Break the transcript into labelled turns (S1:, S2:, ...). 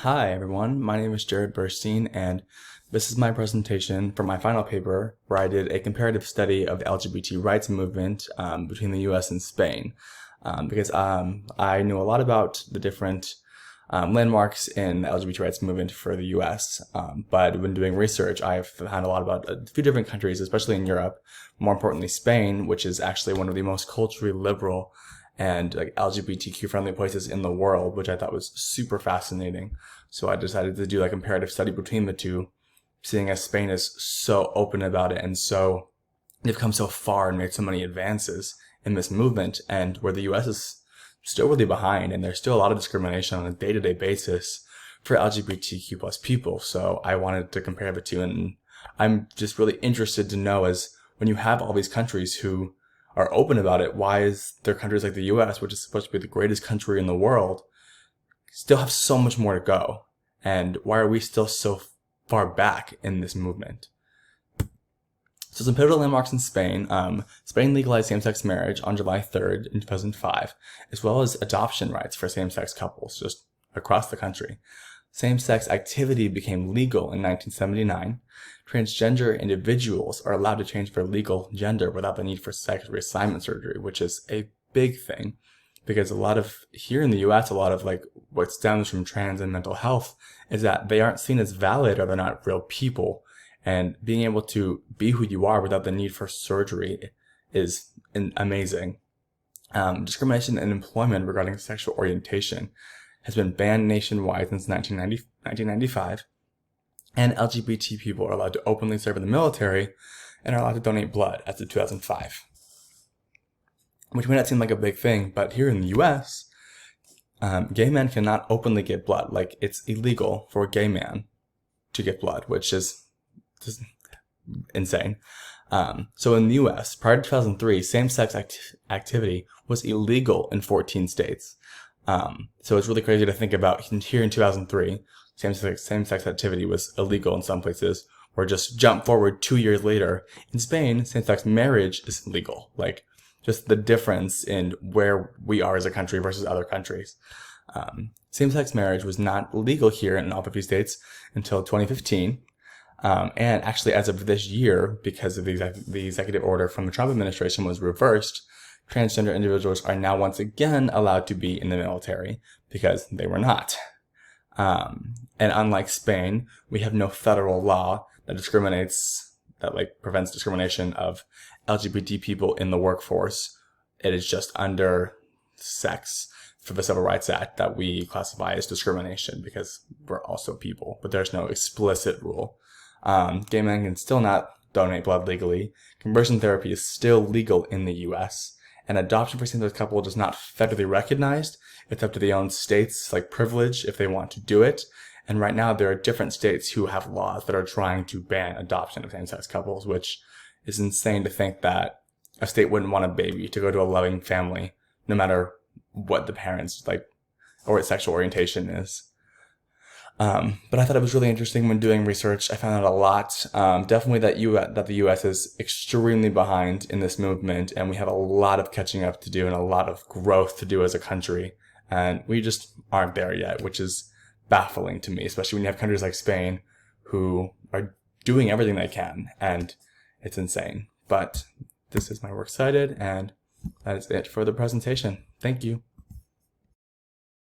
S1: Hi everyone, my name is Jared Burstein, and this is my presentation for my final paper where I did a comparative study of the LGBT rights movement between the US and Spain. Because I knew a lot about the different landmarks in the LGBT rights movement for the US, but when doing research I've found a lot about a few different countries, especially in Europe, more importantly Spain, which is actually one of the most culturally liberal and LGBTQ friendly places in the world, which I thought was super fascinating. So I decided to do a comparative study between the two, seeing as Spain is so open about it and they've come so far and made so many advances in this movement, and where the US is still really behind, and there's still a lot of discrimination on a day-to-day basis for LGBTQ plus people. So I wanted to compare the two, and I'm just really interested to know, as when you have all these countries who are open about it, why is there countries like the US, which is supposed to be the greatest country in the world, still have so much more to go? And why are we still so far back in this movement? So some pivotal landmarks in Spain. Spain legalized same-sex marriage on July 3rd in 2005, as well as adoption rights for same-sex couples just across the country. Same-sex activity became legal in 1979. Transgender individuals are allowed to change their legal gender without the need for sex reassignment surgery, which is a big thing, because here in the US, a lot of what stems from trans and mental health is that they aren't seen as valid, or they're not real people. And being able to be who you are without the need for surgery is amazing. Discrimination in employment regarding sexual orientation has been banned nationwide since 1995. And LGBT people are allowed to openly serve in the military and are allowed to donate blood as of 2005. Which may not seem like a big thing, but here in the US, gay men cannot openly give blood. It's illegal for a gay man to give blood, which is just insane. So in the US, prior to 2003, same-sex activity was illegal in 14 states. So it's really crazy to think about here in 2003, same-sex activity was illegal in some places, or just jump forward 2 years later. In Spain, same-sex marriage is legal. Just the difference in where we are as a country versus other countries. Same-sex marriage was not legal here in all 50 states until 2015. And actually, as of this year, because of the executive order from the Trump administration was reversed, transgender individuals are now once again allowed to be in the military, because they were not. And unlike Spain, we have no federal law that prevents discrimination of LGBT people in the workforce. It is just under sex for the Civil Rights Act that we classify as discrimination, because we're also people, but there's no explicit rule. Gay men can still not donate blood legally. Conversion therapy is still legal in the US. And adoption for same-sex couples is not federally recognized. It's up to the own states, privilege, if they want to do it. And right now, there are different states who have laws that are trying to ban adoption of same-sex couples, which is insane to think that a state wouldn't want a baby to go to a loving family, no matter what the parents or what sexual orientation is. But I thought it was really interesting when doing research. I found out a lot. Definitely that the US is extremely behind in this movement, and we have a lot of catching up to do and a lot of growth to do as a country. And we just aren't there yet, which is baffling to me, especially when you have countries like Spain who are doing everything they can, and it's insane. But this is my works cited, and that is it for the presentation. Thank you.